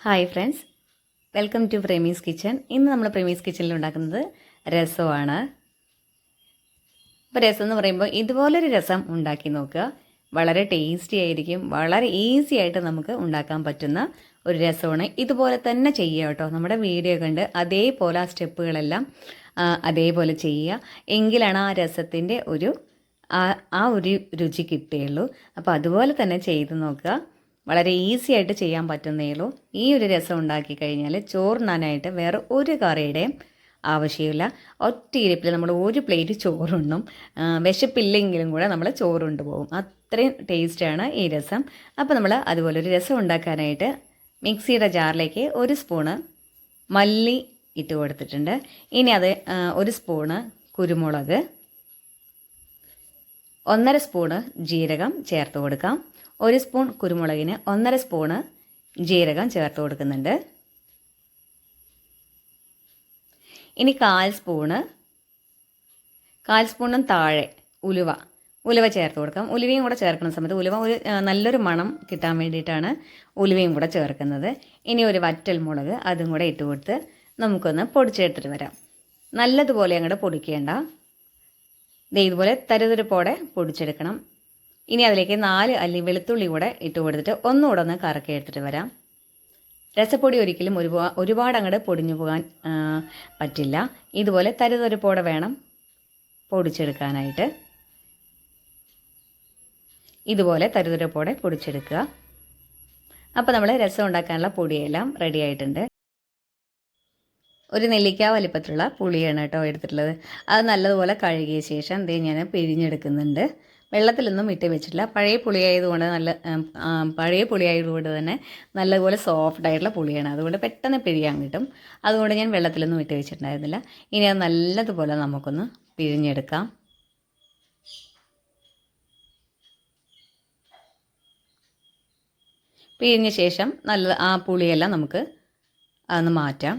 Hi friends, welcome to Premi's kitchen. ഇന്ന് നമ്മൾ പ്രേമീസ് കിച്ചണിൽ ഉണ്ടാക്കുന്നത് രസമാണ്. അപ്പോൾ രസം എന്ന് പറയുമ്പോൾ ഇതുപോലൊരു രസം ഉണ്ടാക്കി നോക്കുക. വളരെ ടേസ്റ്റി ആയിരിക്കും, വളരെ ഈസി ആയിട്ട് നമുക്ക് ഉണ്ടാക്കാൻ പറ്റുന്ന ഒരു രസമാണ്. ഇതുപോലെ തന്നെ ചെയ്യുക കേട്ടോ. നമ്മുടെ വീഡിയോ കണ്ട് അതേപോലെ ആ സ്റ്റെപ്പുകളെല്ലാം അതേപോലെ ചെയ്യുക. എങ്കിലാണ് ആ രസത്തിൻ്റെ ആ ഒരു രുചി കിട്ടുകയുള്ളൂ. അപ്പോൾ അതുപോലെ തന്നെ ചെയ്ത് നോക്കുക. വളരെ ഈസി ആയിട്ട് ചെയ്യാൻ പറ്റുന്നേ ഉള്ളൂ. ഈ ഒരു രസം ഉണ്ടാക്കി കഴിഞ്ഞാൽ ചോറുണ്ണാനായിട്ട് വേറെ ഒരു കറിയുടെയും ആവശ്യമില്ല. ഒറ്റ ഇരിപ്പിൽ നമ്മൾ ഒരു പ്ലേറ്റ് ചോറുണ്ണും. വിശപ്പില്ലെങ്കിലും കൂടെ നമ്മൾ ചോറുണ്ട് പോകും. അത്രയും ടേസ്റ്റാണ് ഈ രസം. അപ്പോൾ നമ്മൾ അതുപോലൊരു രസം ഉണ്ടാക്കാനായിട്ട് മിക്സിയുടെ ജാറിലേക്ക് ഒരു സ്പൂണ് മല്ലി ഇട്ട് കൊടുത്തിട്ടുണ്ട്. ഇനി അത് ഒരു സ്പൂണ് കുരുമുളക്, 1.5 സ്പൂണ് ജീരകം ചേർത്ത് കൊടുക്കാം. 1 സ്പൂൺ കുരുമുളകിന് 1.5 സ്പൂണ് ജീരകം ചേർത്ത് കൊടുക്കുന്നുണ്ട്. ഇനി 1/4 സ്പൂണിനും താഴെ ഉലുവ ചേർത്ത് കൊടുക്കാം. ഉലുവയും കൂടെ ചേർക്കുന്ന സമയത്ത് ഉലുവ നല്ലൊരു മണം കിട്ടാൻ വേണ്ടിയിട്ടാണ് ഉലുവയും കൂടെ ചേർക്കുന്നത്. ഇനി ഒരു വറ്റൽ മുളക് അതും കൂടെ ഇട്ട് കൊടുത്ത് നമുക്കൊന്ന് പൊടിച്ചെടുത്തിട്ട് വരാം. നല്ലതുപോലെ അങ്ങോട്ട് പൊടിക്കേണ്ട, ഇതുപോലെ തരുതരിപ്പോടെ പൊടിച്ചെടുക്കണം. ഇനി അതിലേക്ക് 4 അല്ലി വെളുത്തുള്ളി കൂടെ ഇട്ട് കൊടുത്തിട്ട് ഒന്നുകൂടെ ഒന്ന് കറക്കി എടുത്തിട്ട് വരാം. രസപ്പൊടി ഒരിക്കലും ഒരുപാട് അങ്ങോട്ട് പൊടിഞ്ഞു പോകാൻ പറ്റില്ല. ഇതുപോലെ തരുതരിപ്പോടെ വേണം പൊടിച്ചെടുക്കാനായിട്ട്. ഇതുപോലെ തരുതരിപ്പോടെ പൊടിച്ചെടുക്കുക. അപ്പോൾ നമ്മൾ രസം ഉണ്ടാക്കാനുള്ള പൊടിയെല്ലാം റെഡി ആയിട്ടുണ്ട്. ഒരു നെല്ലിക്ക വലിപ്പത്തിലുള്ള പുളിയാണ് കേട്ടോ എടുത്തിട്ടുള്ളത്. അത് നല്ലതുപോലെ കഴുകിയ ശേഷം ഞാൻ പിഴിഞ്ഞെടുക്കുന്നുണ്ട്. വെള്ളത്തിലൊന്നും ഇട്ട് വെച്ചിട്ടില്ല. പഴയ പുളിയായതുകൊണ്ട് തന്നെ നല്ലതുപോലെ സോഫ്റ്റ് ആയിട്ടുള്ള പുളിയാണ്. അതുകൊണ്ട് പെട്ടെന്ന് പിഴിയാൻ കിട്ടും. അതുകൊണ്ട് ഞാൻ വെള്ളത്തിലൊന്നും ഇട്ട് വെച്ചിട്ടുണ്ടായിരുന്നില്ല. ഇനി അത് നല്ലതുപോലെ നമുക്കൊന്ന് പിഴിഞ്ഞെടുക്കാം. പിഴിഞ്ഞ ശേഷം ആ പുളിയെല്ലാം നമുക്ക് അതൊന്ന് മാറ്റാം.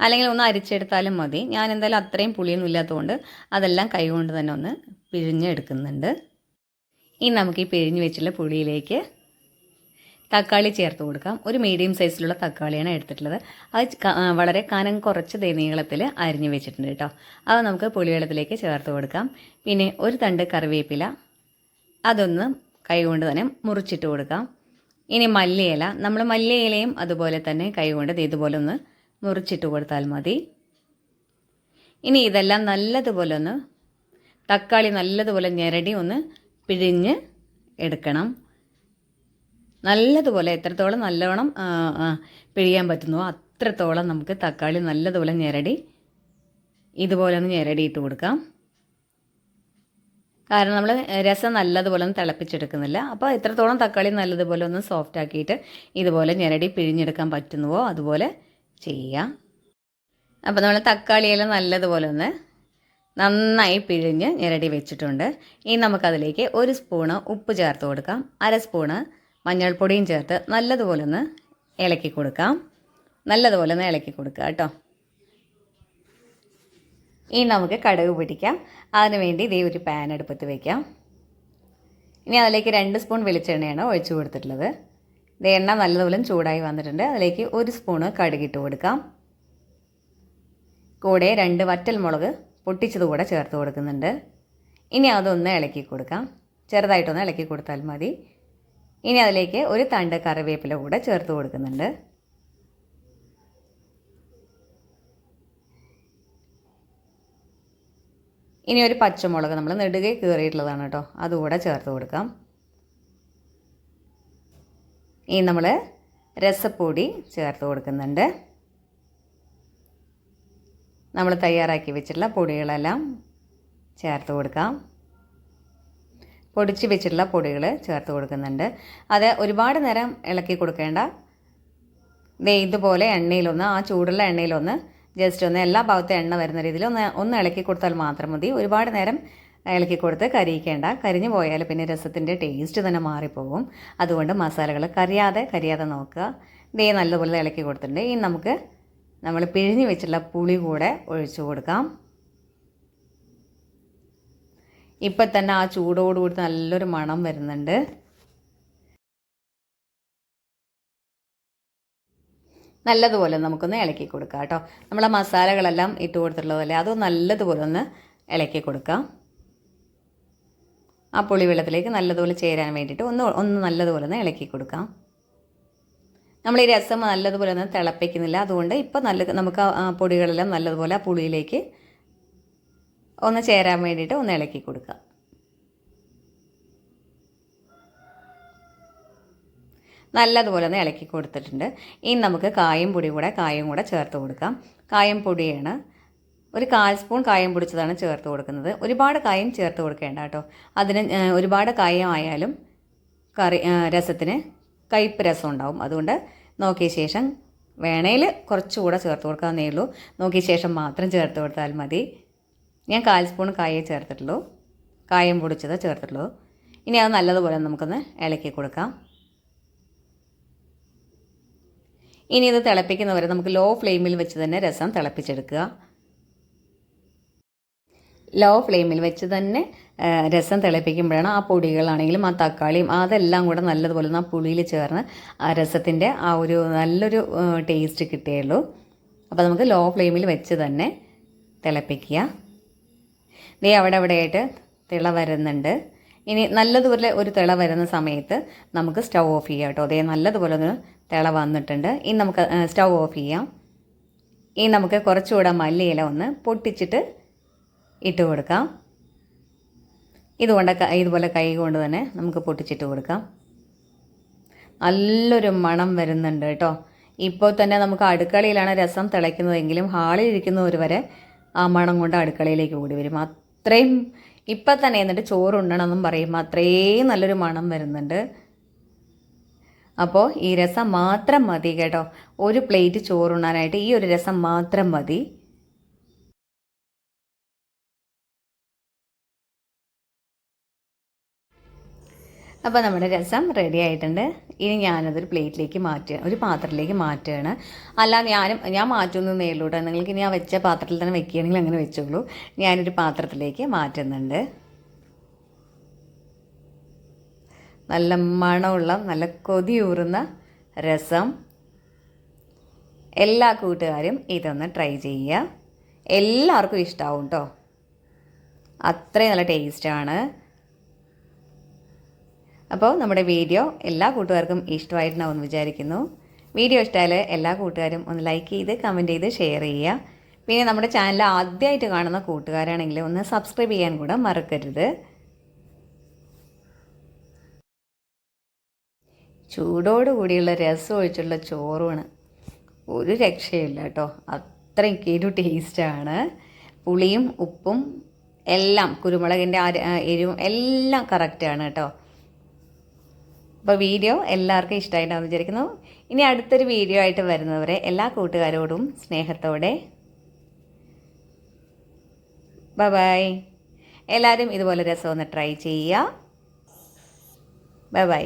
അല്ലെങ്കിൽ ഒന്ന് അരിച്ചെടുത്താലും മതി. ഞാൻ എന്തായാലും അത്രയും പുളിയൊന്നും ഇല്ലാത്തതുകൊണ്ട് അതെല്ലാം കൈകൊണ്ട് തന്നെ ഒന്ന് പിഴിഞ്ഞെടുക്കുന്നുണ്ട്. ഇനി നമുക്ക് ഈ പിഴിഞ്ഞ് വെച്ചുള്ള പുളിയിലേക്ക് തക്കാളി ചേർത്ത് കൊടുക്കാം. ഒരു മീഡിയം സൈസിലുള്ള തക്കാളിയാണ് എടുത്തിട്ടുള്ളത്. അത് വളരെ കനം കുറച്ച് നീളത്തിൽ അരിഞ്ഞ് വെച്ചിട്ടുണ്ട് കേട്ടോ. അത് നമുക്ക് പുളിവെള്ളത്തിലേക്ക് ചേർത്ത് കൊടുക്കാം. പിന്നെ ഒരു തണ്ട് കറിവേപ്പില അതൊന്ന് കൈകൊണ്ട് തന്നെ മുറിച്ചിട്ട് കൊടുക്കാം. ഇനി മല്ലിയില, നമ്മൾ മല്ലിയിലയും അതുപോലെ തന്നെ കൈകൊണ്ട് ഇതുപോലെ ഒന്ന് മുറിച്ചിട്ട് കൊടുത്താൽ മതി. ഇനി ഇതെല്ലാം നല്ലതുപോലെ ഒന്ന് തക്കാളി നല്ലതുപോലെ ഞെരടി ഒന്ന് പിഴിഞ്ഞ് എടുക്കണം. നല്ലതുപോലെ എത്രത്തോളം നല്ലോണം പിഴിയാൻ പറ്റുന്നോ അത്രത്തോളം നമുക്ക് തക്കാളി നല്ലതുപോലെ ഞെരടി ഇതുപോലെ ഒന്ന് ഞെരടിയിട്ട് കൊടുക്കാം. കാരണം നമ്മൾ രസം നല്ലതുപോലെ ഒന്ന് തിളപ്പിച്ചെടുക്കുന്നില്ല. അപ്പോൾ എത്രത്തോളം തക്കാളി നല്ലതുപോലെ ഒന്ന് സോഫ്റ്റ് ആക്കിയിട്ട് ഇതുപോലെ ഞെരടി പിഴിഞ്ഞെടുക്കാൻ പറ്റുന്നുവോ അതുപോലെ ചെയ്യാം. അപ്പോൾ നമ്മൾ തക്കാളിയെല്ലാം നല്ലതുപോലെ ഒന്ന് നന്നായി പിഴിഞ്ഞ് ഞെരടി വെച്ചിട്ടുണ്ട്. ഇനി നമുക്കതിലേക്ക് 1 സ്പൂണ് ഉപ്പ് ചേർത്ത് കൊടുക്കാം. 1/2 സ്പൂണ് മഞ്ഞൾപ്പൊടിയും ചേർത്ത് നല്ലതുപോലെ ഒന്ന് ഇളക്കി കൊടുക്കാം. നല്ലതുപോലെ ഒന്ന് ഇളക്കി കൊടുക്കുക കേട്ടോ. ഇനി നമുക്ക് കടുക് പിടിക്കാം. അതിന് വേണ്ടി ഒരു പാൻ അടുപ്പത്ത് വയ്ക്കാം. ഇനി അതിലേക്ക് 2 സ്പൂൺ വെളിച്ചെണ്ണയാണ് ഒഴിച്ചു കൊടുത്തിട്ടുള്ളത്. എണ്ണ നല്ലതുപോലെ ചൂടായി വന്നിട്ടുണ്ട്. അതിലേക്ക് 1 സ്പൂണ് കടുകിട്ട് കൊടുക്കാം. കൂടെ 2 വറ്റൽ മുളക് പൊട്ടിച്ചത് കൂടെ ചേർത്ത് കൊടുക്കുന്നുണ്ട്. ഇനി അതൊന്ന് ഇളക്കി കൊടുക്കാം. ചെറുതായിട്ടൊന്ന് ഇളക്കി കൊടുത്താൽ മതി. ഇനി അതിലേക്ക് ഒരു തണ്ട് കറിവേപ്പില കൂടെ ചേർത്ത് കൊടുക്കുന്നുണ്ട്. ഇനി ഒരു പച്ചമുളക് നമ്മൾ നെടുകെ കീറിയിട്ടുള്ളതാണ് കേട്ടോ, അതുകൂടെ ചേർത്ത് കൊടുക്കാം. ഇനി നമ്മൾ രസപ്പൊടി ചേർത്ത് കൊടുക്കുന്നുണ്ട്. നമ്മൾ തയ്യാറാക്കി വെച്ചിട്ടുള്ള പൊടികളെല്ലാം ചേർത്ത് കൊടുക്കാം. പൊടിച്ച് വെച്ചിട്ടുള്ള പൊടികൾ ചേർത്ത് കൊടുക്കുന്നുണ്ട്. അത് ഒരുപാട് നേരം ഇളക്കി കൊടുക്കേണ്ട. ഇതുപോലെ എണ്ണയിലൊന്ന് ആ ചൂടുള്ള എണ്ണയിലൊന്ന് ജസ്റ്റ് ഒന്ന് എല്ലാ ഭാഗത്തും എണ്ണ വരുന്ന രീതിയിൽ ഒന്ന് ഇളക്കി കൊടുത്താൽ മാത്രം മതി. ഒരുപാട് നേരം ഇളക്കി കൊടുത്ത് കരിയിക്കേണ്ട. കരിഞ്ഞു പോയാൽ പിന്നെ രസത്തിൻ്റെ ടേസ്റ്റ് തന്നെ മാറിപ്പോകും. അതുകൊണ്ട് മസാലകൾ കരിയാതെ നോക്കുക. നല്ലതുപോലെ ഇളക്കി കൊടുത്തിട്ടുണ്ട്. ഇനി നമുക്ക് നമ്മൾ പിഴിഞ്ഞ് വെച്ചിട്ടുള്ള പുളി കൂടെ ഒഴിച്ചു കൊടുക്കാം. ഇപ്പം തന്നെ ആ ചൂടോടുകൂടി നല്ലൊരു മണം വരുന്നുണ്ട്. നല്ലതുപോലെ നമുക്കൊന്ന് ഇളക്കി കൊടുക്കാം കേട്ടോ. നമ്മൾ ആ മസാലകളെല്ലാം ഇട്ട് കൊടുത്തിട്ടുള്ളതല്ലേ, അത് നല്ലതുപോലെ ഒന്ന് ഇളക്കി കൊടുക്കാം. ആ പുളിവെള്ളത്തിലേക്ക് നല്ലതുപോലെ ചേരാൻ വേണ്ടിയിട്ട് ഒന്ന് നല്ലതുപോലെ ഒന്ന് ഇളക്കി കൊടുക്കാം. നമ്മൾ ഈ രസം നല്ലതുപോലെ ഒന്നും തിളപ്പിക്കുന്നില്ല, അതുകൊണ്ട് ഇപ്പോൾ നമുക്ക് ആ പൊടികളെല്ലാം നല്ലതുപോലെ ആ പുളിയിലേക്ക് ഒന്ന് ചേരാൻ വേണ്ടിയിട്ട് ഒന്ന് ഇളക്കി കൊടുക്കാം. നല്ലതുപോലെ ഒന്ന് ഇളക്കി കൊടുത്തിട്ടുണ്ട്. ഇനി നമുക്ക് കായം കൂടെ ചേർത്ത് കൊടുക്കാം. കായം പൊടിയാണ്, ഒരു 1/4 സ്പൂൺ കായം പൊടിച്ചതാണ് ചേർത്ത് കൊടുക്കുന്നത്. ഒരുപാട് കായം ചേർത്ത് കൊടുക്കേണ്ട കേട്ടോ. അതിന് ഒരുപാട് കായം ആയാലും രസത്തിന് കയ്പ്പ് രസം ഉണ്ടാവും. അതുകൊണ്ട് നോക്കിയ ശേഷം വേണേൽ കുറച്ചുകൂടെ ചേർത്ത് കൊടുക്കാവുന്നേ ഉള്ളൂ. നോക്കിയ ശേഷം മാത്രം ചേർത്ത് കൊടുത്താൽ മതി. ഞാൻ 1/4 സ്പൂൺ കായം ചേർത്തിട്ടുള്ളൂ, കായം പൊടിച്ചത് ചേർത്തിട്ടുള്ളൂ. ഇനി അത് നല്ലതുപോലെ നമുക്കൊന്ന് ഇളക്കി കൊടുക്കാം. ഇനി ഇത് തിളപ്പിക്കുന്നവരെ നമുക്ക് ലോ ഫ്ലെയിമിൽ വെച്ച് തന്നെ രസം തിളപ്പിച്ചെടുക്കുക. ലോ ഫ്ലെയിമിൽ വെച്ച് തന്നെ രസം തിളപ്പിക്കുമ്പോഴാണ് ആ പൊടികളാണെങ്കിലും ആ തക്കാളിയും അതെല്ലാം കൂടെ നല്ലതുപോലെ ആ പുളിയിൽ ചേർന്ന് ആ രസത്തിൻ്റെ ആ ഒരു നല്ലൊരു ടേസ്റ്റ് കിട്ടുകയുള്ളൂ. അപ്പോൾ നമുക്ക് ലോ ഫ്ലെയിമിൽ വെച്ച് തന്നെ തിളപ്പിക്കുക. ദേ അവിടെയായിട്ട് തിള വരുന്നുണ്ട്. ഇനി നല്ലതുപോലെ ഒരു തിള വരുന്ന സമയത്ത് നമുക്ക് സ്റ്റൗ ഓഫ് ചെയ്യാം കേട്ടോ. അതേ നല്ലതുപോലെ ഒന്ന് തിള വന്നിട്ടുണ്ട്. ഇനി നമുക്ക് സ്റ്റൗ ഓഫ് ചെയ്യാം. ഇനി നമുക്ക് കുറച്ചുകൂടെ മല്ലിയില ഒന്ന് പൊട്ടിച്ചിട്ട് ഇട്ട് കൊടുക്കാം. ഇതുപോലെ കൈ കൊണ്ട് തന്നെ നമുക്ക് പൊട്ടിച്ചിട്ട് കൊടുക്കാം. നല്ലൊരു മണം വരുന്നുണ്ട് കേട്ടോ. ഇപ്പോൾ തന്നെ നമുക്ക് അടുക്കളയിലാണ് രസം തിളയ്ക്കുന്നതെങ്കിലും ഹാളിൽ ഇരിക്കുന്നവർ വരെ ആ മണം കൊണ്ട് അടുക്കളയിലേക്ക് ഓടി വരും. അത്രയും ഇപ്പം തന്നെ എന്നിട്ട് ചോറുണ്ണണമെന്നും പറയും, അത്രയും നല്ലൊരു മണം വരുന്നുണ്ട്. അപ്പോൾ ഈ രസം മാത്രം മതി കേട്ടോ. ഒരു പ്ലേറ്റ് ചോറുണ്ണാനായിട്ട് ഈ ഒരു രസം മാത്രം മതി. അപ്പോൾ നമ്മുടെ രസം റെഡി ആയിട്ടുണ്ട്. ഇനി ഞാനതൊരു ഒരു പാത്രത്തിലേക്ക് മാറ്റുകയാണ്. അല്ല ഞാൻ മാറ്റുന്നേ ഉള്ളൂ കേട്ടോ. നിങ്ങൾക്ക് ഇനി ആ വെച്ച പാത്രത്തിൽ തന്നെ വെക്കുകയാണെങ്കിൽ അങ്ങനെ വെച്ചോളൂ. ഞാനൊരു പാത്രത്തിലേക്ക് മാറ്റുന്നുണ്ട്. നല്ല മണമുള്ള നല്ല കൊതിയൂറുന്ന രസം. എല്ലാ കൂട്ടുകാരും ഇതൊന്ന് ട്രൈ ചെയ്യുക. എല്ലാവർക്കും ഇഷ്ടമാവും കേട്ടോ. അത്രയും നല്ല ടേസ്റ്റാണ്. അപ്പോൾ നമ്മുടെ വീഡിയോ എല്ലാ കൂട്ടുകാർക്കും ഇഷ്ടമായിട്ടുണ്ടാവുമെന്ന് വിചാരിക്കുന്നു. വീഡിയോ ഇഷ്ടമായാൽ എല്ലാ കൂട്ടുകാരും ഒന്ന് ലൈക്ക് ചെയ്ത് കമൻറ്റ് ചെയ്ത് ഷെയർ ചെയ്യുക. പിന്നെ നമ്മുടെ ചാനൽ ആദ്യമായിട്ട് കാണുന്ന കൂട്ടുകാരാണെങ്കിൽ ഒന്ന് സബ്സ്ക്രൈബ് ചെയ്യാൻ കൂടെ മറക്കരുത്. ചൂടോടുകൂടിയുള്ള രസം ഒഴിച്ചുള്ള ചോറുമാണ്, ഒരു രക്ഷയില്ല കേട്ടോ. അത്രയും കിരു ടേസ്റ്റാണ്. പുളിയും ഉപ്പും എല്ലാം, കുരുമുളകിൻ്റെ എരിവും എല്ലാം കറക്റ്റാണ് കേട്ടോ. അപ്പോൾ വീഡിയോ എല്ലാവർക്കും ഇഷ്ടമായിട്ടാണെന്ന് വിചാരിക്കുന്നു. ഇനി അടുത്തൊരു വീഡിയോ ആയിട്ട് വരുന്നവരെ എല്ലാ കൂട്ടുകാരോടും സ്നേഹത്തോടെ ബൈ. എല്ലാവരും ഇതുപോലെ രസം ഒന്ന് ട്രൈ ചെയ്യുക. ബൈ.